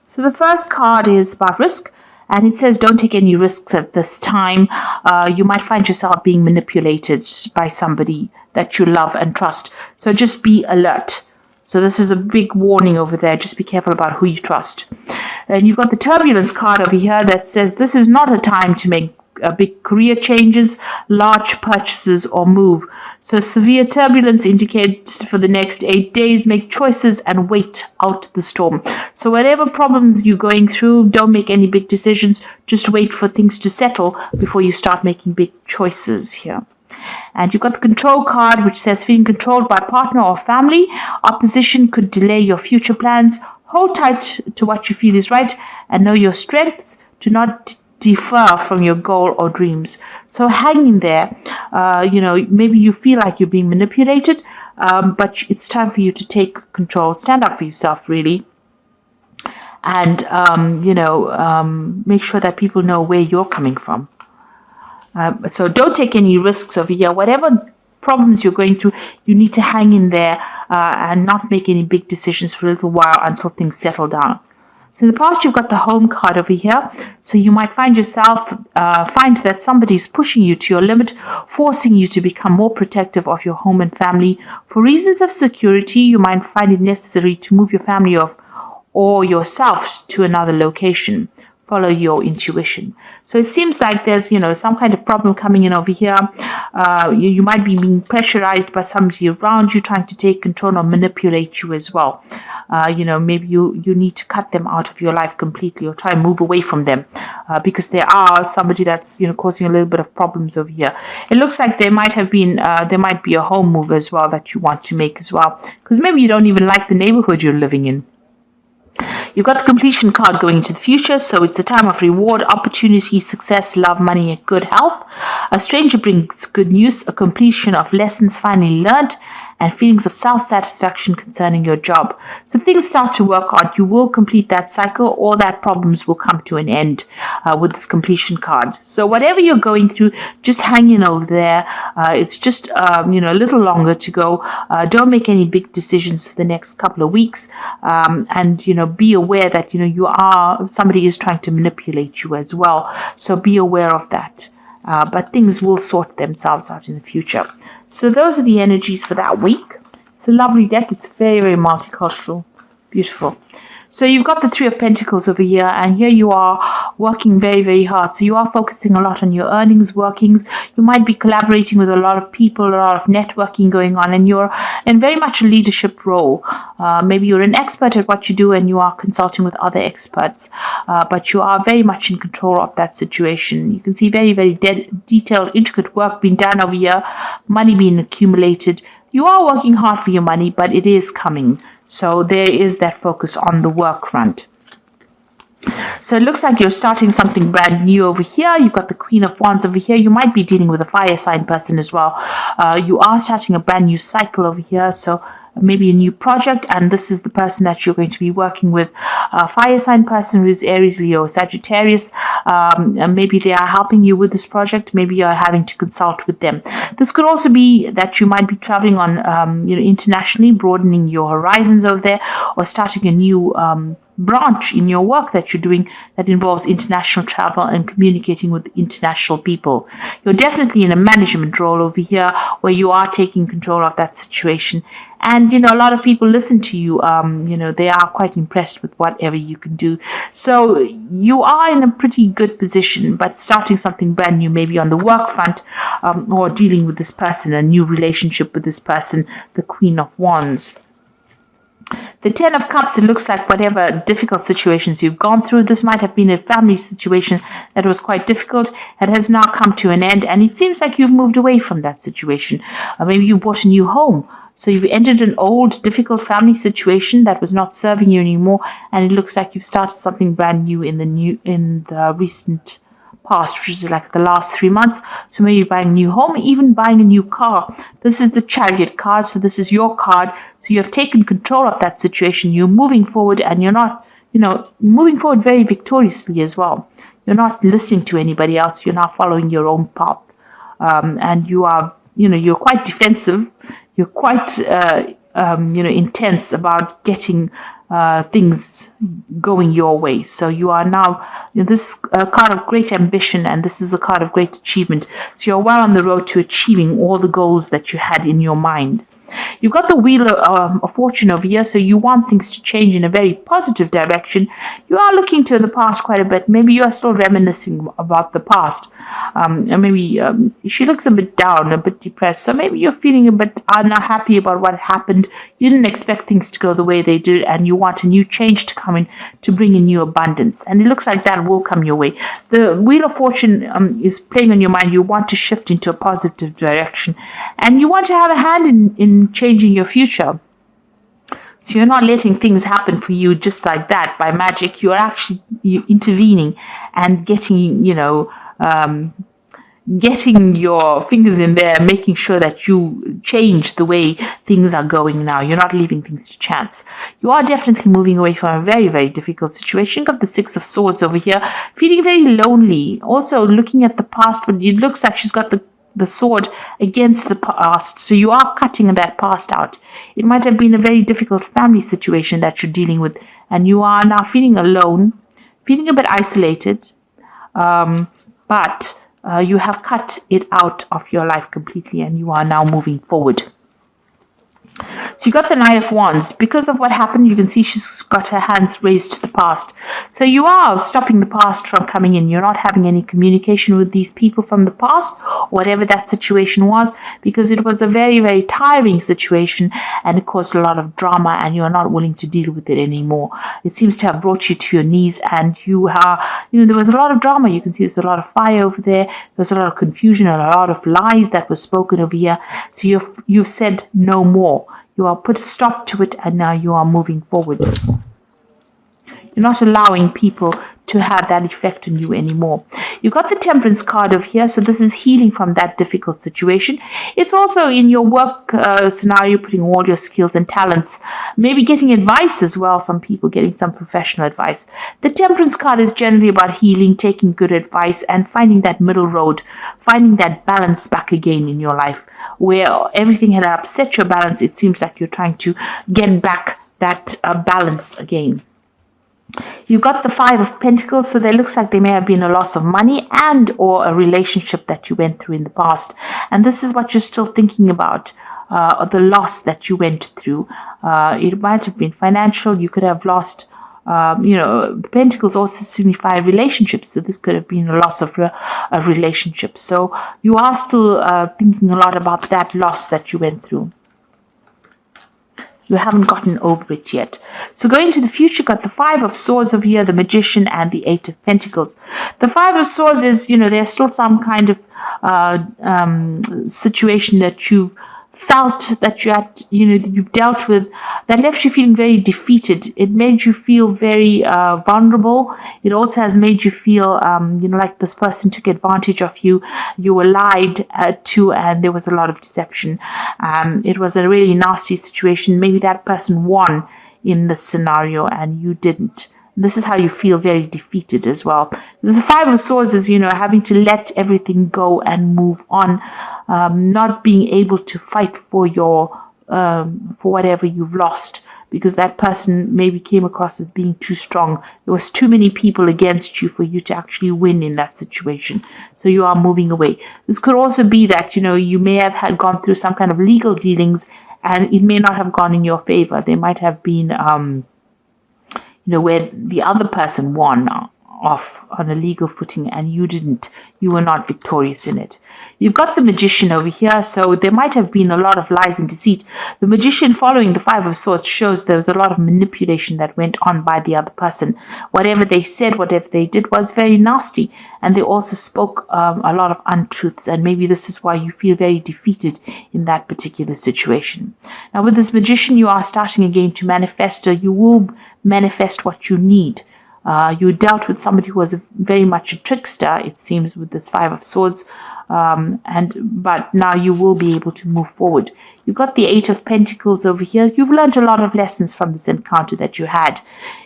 So the first card is about risk, and it says don't take any risks at this time. You might find yourself being manipulated by somebody that you love and trust. So just be alert. So this is a big warning over there. Just be careful about who you trust. And you've got the turbulence card over here that says this is not a time to make big career changes, large purchases, or move. So severe turbulence indicates for the next 8 days, make choices and wait out the storm. So whatever problems you're going through, don't make any big decisions. Just wait for things to settle before you start making big choices here. And you've got the control card, which says feeling controlled by partner or family. Opposition could delay your future plans. Hold tight to what you feel is right and know your strengths. Do not defer from your goal or dreams. So hang in there. Maybe you feel like you're being manipulated, but it's time for you to take control. Stand up for yourself, really. And, make sure that people know where you're coming from. So don't take any risks over here. Whatever problems you're going through, you need to hang in there and not make any big decisions for a little while until things settle down. So in the past, you've got the home card over here. So you might find that somebody's pushing you to your limit, forcing you to become more protective of your home and family. For reasons of security, you might find it necessary to move your family or yourself to another location. Follow your intuition. So it seems like there's, some kind of problem coming in over here. You might be being pressurized by somebody around you trying to take control or manipulate you as well. Maybe you need to cut them out of your life completely or try and move away from them because there are somebody that's, causing a little bit of problems over here. It looks like there might be a home move as well that you want to make as well, because maybe you don't even like the neighborhood you're living in. You've got the completion card going into the future, so it's a time of reward, opportunity, success, love, money, and good health. A stranger brings good news, a completion of lessons finally learned, and feelings of self-satisfaction concerning your job. So things start to work out. You will complete that cycle, or that problems will come to an end with this completion card. So whatever you're going through, just hang in over there. It's just a little longer to go. Don't make any big decisions for the next couple of weeks, and be aware that somebody is trying to manipulate you as well. So be aware of that. But things will sort themselves out in the future. So those are the energies for that week. It's a lovely deck. It's very, very multicultural. Beautiful. So you've got the Three of Pentacles over here, and here you are working very, very hard. So you are focusing a lot on your earnings, workings. You might be collaborating with a lot of people, a lot of networking going on, and you're in very much a leadership role. Maybe you're an expert at what you do and you are consulting with other experts, but you are very much in control of that situation. You can see very, very detailed, intricate work being done over here, money being accumulated. You are working hard for your money, but it is coming. So there is that focus on the work front. So it looks like you're starting something brand new over here. You've got the Queen of Wands over here. You might be dealing with a fire sign person as well. You are starting a brand new cycle over here. So maybe a new project, and this is the person that you're going to be working with. A fire sign person who is Aries, Leo, Sagittarius. And maybe they are helping you with this project. Maybe you're having to consult with them. This could also be that you might be traveling on, internationally, broadening your horizons over there, or starting a new branch in your work that you're doing that involves international travel and communicating with international people. You're definitely in a management role over here where you are taking control of that situation. And, a lot of people listen to you. They are quite impressed with whatever you can do. So you are in a pretty good position, but starting something brand new, maybe on the work front, or dealing with this person, a new relationship with this person, the Queen of Wands. The Ten of Cups, it looks like whatever difficult situations you've gone through, this might have been a family situation that was quite difficult. It has now come to an end, and it seems like you've moved away from that situation. Maybe you bought a new home. So you've entered an old, difficult family situation that was not serving you anymore, and it looks like you've started something brand new in the recent past, which is like the last 3 months. So maybe buying a new home, even buying a new car. This is the Chariot card, so this is your card. So you have taken control of that situation. You're moving forward, and you're not, moving forward very victoriously as well. You're not listening to anybody else. You're not following your own path. And you are, you're quite defensive. You're quite intense about getting things going your way. So you are now, this card of great ambition, and this is a card of great achievement. So you're well on the road to achieving all the goals that you had in your mind. You've got the Wheel of Fortune over here, so you want things to change in a very positive direction. You are looking to the past quite a bit. Maybe you are still reminiscing about the past. And maybe she looks a bit down, a bit depressed. So maybe you're feeling a bit unhappy about what happened. You didn't expect things to go the way they did, and you want a new change to come in to bring in new abundance. And it looks like that will come your way. The Wheel of Fortune is playing on your mind. You want to shift into a positive direction, and you want to have a hand in changing your future. So you're not letting things happen for you just like that by magic. You're actually intervening and getting your fingers in there, making sure that you change the way things are going now. You're not leaving things to chance. You are definitely moving away from a very, very difficult situation. Got the Six of Swords over here, feeling very lonely. Also looking at the past, but it looks like she's got the sword against the past. So you are cutting that past out. It might have been a very difficult family situation that you're dealing with, and you are now feeling alone, feeling a bit isolated, but you have cut it out of your life completely, and you are now moving forward. So you got the Knight of Wands. Because of what happened, you can see she's got her hands raised to the past. So you are stopping the past from coming in. You're not having any communication with these people from the past, whatever that situation was, because it was a very, very tiring situation, and it caused a lot of drama, and you are not willing to deal with it anymore. It seems to have brought you to your knees, and you are, there was a lot of drama. You can see there's a lot of fire over there. There's a lot of confusion and a lot of lies that were spoken over here. So you've said no more. You are put a stop to it, and now you are moving forward. You're not allowing people to have that effect on you anymore. You got the Temperance card over here, so this is healing from that difficult situation. It's also in your work scenario, putting all your skills and talents, maybe getting advice as well from people, getting some professional advice. The Temperance card is generally about healing, taking good advice, and finding that middle road, finding that balance back again in your life, where everything had upset your balance. It seems like you're trying to get back that balance again. You got the Five of Pentacles, so there looks like there may have been a loss of money and or a relationship that you went through in the past. And this is what you're still thinking about, the loss that you went through. It might have been financial. You could have lost, the Pentacles also signify relationships. So this could have been a loss of a relationship. So you are still thinking a lot about that loss that you went through. You haven't gotten over it yet. So going to the future, got the Five of Swords over here, the Magician, and the Eight of Pentacles. The Five of Swords is, there's still some kind of situation that you've felt that you've dealt with that left you feeling very defeated. It made you feel very vulnerable. It also has made you feel, like this person took advantage of you. You were lied to, and there was a lot of deception. It was a really nasty situation. Maybe that person won in this scenario and you didn't. This is how you feel very defeated as well. The Five of Swords is, having to let everything go and move on, not being able to fight for your, for whatever you've lost, because that person maybe came across as being too strong. There was too many people against you for you to actually win in that situation. So you are moving away. This could also be that, you may have had gone through some kind of legal dealings, and it may not have gone in your favor. There might have been, where the other person won off on a legal footing and you didn't. You were not victorious in it. You've got the Magician over here, so there might have been a lot of lies and deceit. The Magician, following the Five of Swords, shows there was a lot of manipulation that went on by the other person. Whatever they said, whatever they did was very nasty, and they also spoke a lot of untruths, and maybe this is why you feel very defeated in that particular situation. Now with this Magician, you are starting again to manifest, or you will manifest what you need. You dealt with somebody who was very much a trickster, it seems, with this Five of Swords. But now you will be able to move forward. You've got the Eight of Pentacles over here. You've learned a lot of lessons from this encounter that you had.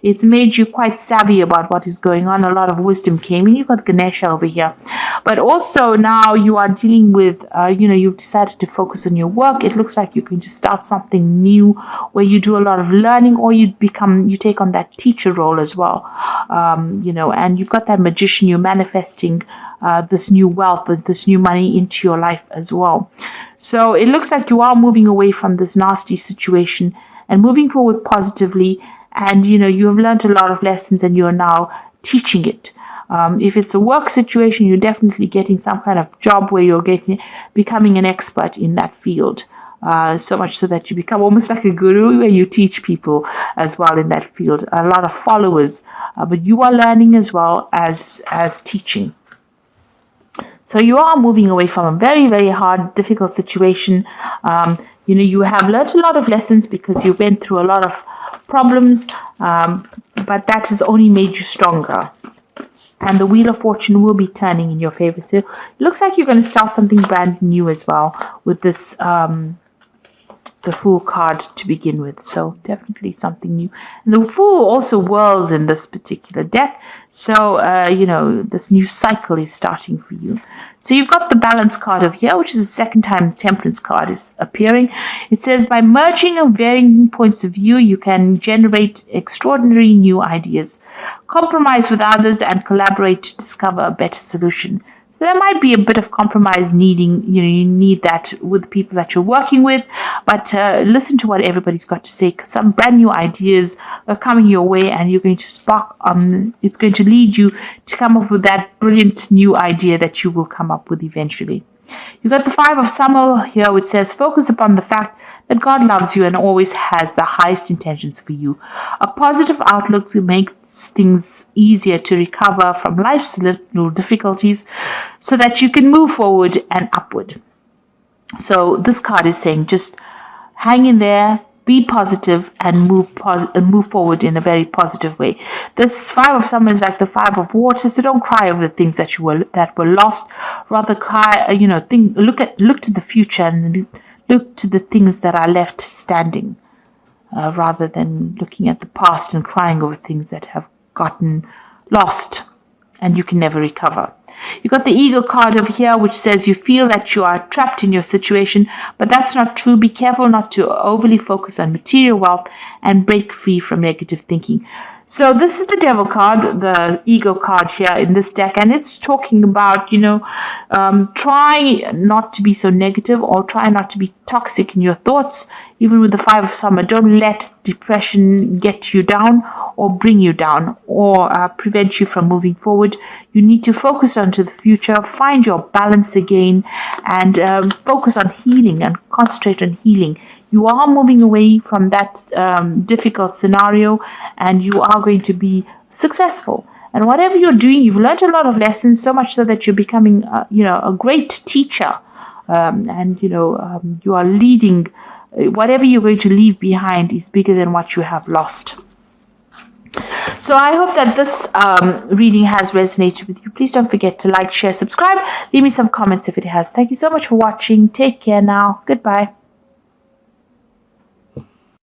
It's made you quite savvy about what is going on. A lot of wisdom came in. You've got Ganesha over here. But also now you are dealing with, you've decided to focus on your work. It looks like you're going to start something new where you do a lot of learning, or you take on that teacher role as well. And you've got that Magician. You're manifesting this new wealth, this new money into your life as well. So it looks like you are moving away from this nasty situation and moving forward positively. And, you have learned a lot of lessons and you are now teaching it. If it's a work situation, you're definitely getting some kind of job where you're becoming an expert in that field. So much so that you become almost like a guru where you teach people as well in that field. A lot of followers, but you are learning as well as teaching. So you are moving away from a very, very hard, difficult situation. You have learned a lot of lessons because you went through a lot of problems, but that has only made you stronger. And the Wheel of Fortune will be turning in your favor. So it looks like you're going to start something brand new as well with this the Fool card to begin with. So definitely something new. And the Fool also whirls in this particular deck. So, this new cycle is starting for you. So you've got the Balance card over here, which is the second time the Temperance card is appearing. It says, by merging varying points of view, you can generate extraordinary new ideas. Compromise with others and collaborate to discover a better solution. So there might be a bit of compromise needing, you need that with people that you're working with, but listen to what everybody's got to say, because some brand new ideas are coming your way and you're going to spark, it's going to lead you to come up with that brilliant new idea that you will come up with eventually. You've got the Five of Summer here, which says, focus upon the fact that God loves you and always has the highest intentions for you. A positive outlook makes things easier to recover from life's little difficulties so that you can move forward and upward. So this card is saying just hang in there, be positive, and move forward in a very positive way. This Five of Summer is like the Five of Water, so don't cry over the things that were lost. Rather cry, look to the future and look to the things that are left standing, rather than looking at the past and crying over things that have gotten lost and you can never recover. You've got the Eagle card over here, which says you feel that you are trapped in your situation, but that's not true. Be careful not to overly focus on material wealth and break free from negative thinking. So this is the Devil card, the Eagle card here in this deck, and it's talking about, try not to be so negative or try not to be toxic in your thoughts. Even with the Five of Summer, don't let depression get you down or bring you down or prevent you from moving forward. You need to focus onto the future, find your balance again, and focus on healing and concentrate on healing. You are moving away from that difficult scenario and you are going to be successful. And whatever you're doing, you've learned a lot of lessons, so much so that you're becoming, a great teacher. You are leading. Whatever you're going to leave behind is bigger than what you have lost. So I hope that this reading has resonated with you. Please don't forget to like, share, subscribe. Leave me some comments if it has. Thank you so much for watching. Take care now. Goodbye.